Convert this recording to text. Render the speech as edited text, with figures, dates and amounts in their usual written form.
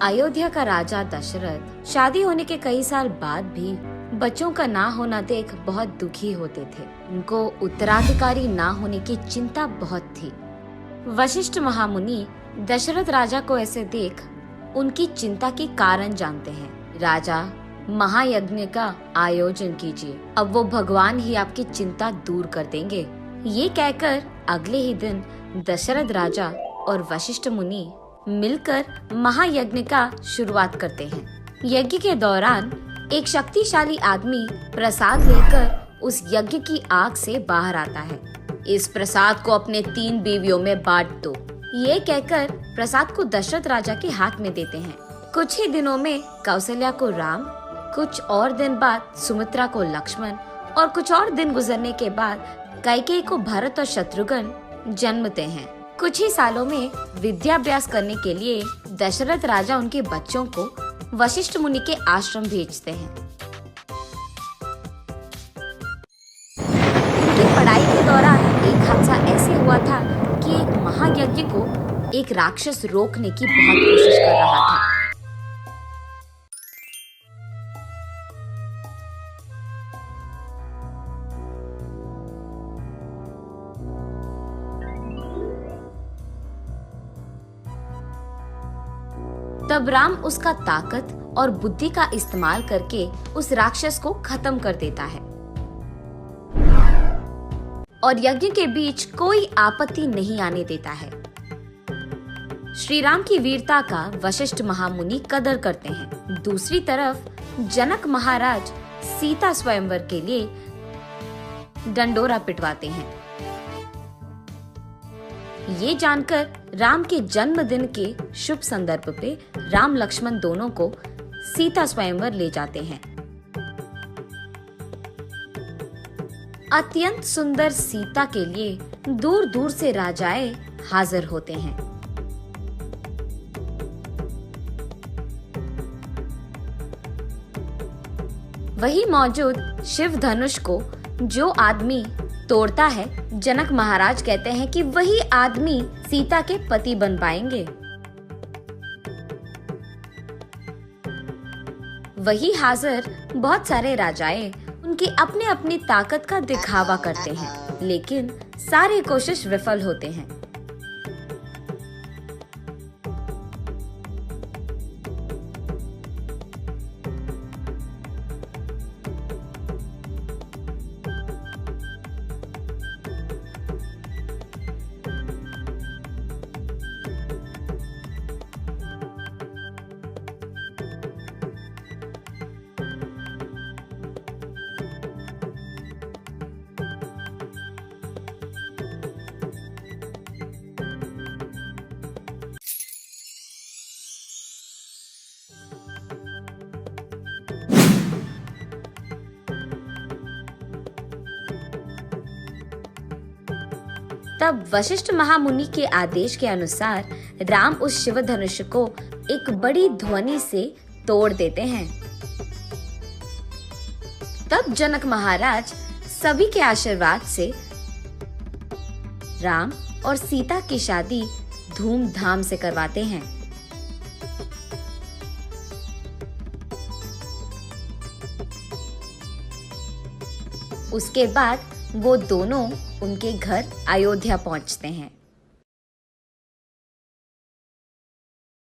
अयोध्या का राजा दशरथ शादी होने के कई साल बाद भी बच्चों का ना होना देख बहुत दुखी होते थे। उनको उत्तराधिकारी ना होने की चिंता बहुत थी। वशिष्ठ महामुनि दशरथ राजा को ऐसे देख उनकी चिंता के कारण जानते हैं। राजा, महायज्ञ का आयोजन कीजिए, अब वो भगवान ही आपकी चिंता दूर कर देंगे। ये कहकर अगले ही दिन दशरथ राजा और वशिष्ठ मुनि मिलकर महायज्ञ का शुरुआत करते हैं। यज्ञ के दौरान एक शक्तिशाली आदमी प्रसाद लेकर उस यज्ञ की आग से बाहर आता है। इस प्रसाद को अपने 3 बीवियों में बांट दो, ये कहकर प्रसाद को दशरथ राजा के हाथ में देते हैं। कुछ ही दिनों में कौशल्या को राम, कुछ और दिन बाद सुमित्रा को लक्ष्मण और कुछ और दिन गुजरने के बाद कैकेयी को भरत और शत्रुघ्न जन्मते हैं। कुछ ही सालों में विद्याभ्यास करने के लिए दशरथ राजा उनके बच्चों को वशिष्ठ मुनि के आश्रम भेजते हैं। उनकी पढ़ाई के दौरान एक हादसा ऐसे हुआ था कि एक महायज्ञ को एक राक्षस रोकने की बहुत कोशिश कर रहा था। तब राम उसका ताकत और बुद्धि का इस्तेमाल करके उस राक्षस को खत्म कर देता है और यज्ञ के बीच कोई आपत्ति नहीं आने देता है। श्री राम की वीरता का वशिष्ठ महामुनि कदर करते हैं। दूसरी तरफ जनक महाराज सीता स्वयंवर के लिए डंडोरा पिटवाते हैं। ये जानकर राम के जन्मदिन के शुभ संदर्भ पे राम लक्ष्मण दोनों को सीता स्वयंवर ले जाते हैं। अत्यंत सुंदर सीता के लिए दूर दूर से राजाएं हाजिर होते हैं। वही मौजूद शिव धनुष को जो आदमी तोड़ता है, जनक महाराज कहते हैं कि वही आदमी सीता के पति बन पाएंगे। वही हाजिर बहुत सारे राजाएं उनकी अपने अपनी ताकत का दिखावा करते हैं, लेकिन सारी कोशिश विफल होते हैं। तब वशिष्ठ महामुनि के आदेश के अनुसार राम उस शिव धनुष को एक बड़ी ध्वनि से तोड़ देते हैं। तब जनक महाराज सभी के आशीर्वाद से राम और सीता की शादी धूमधाम से करवाते हैं। उसके बाद वो दोनों उनके घर अयोध्या पहुंचते हैं।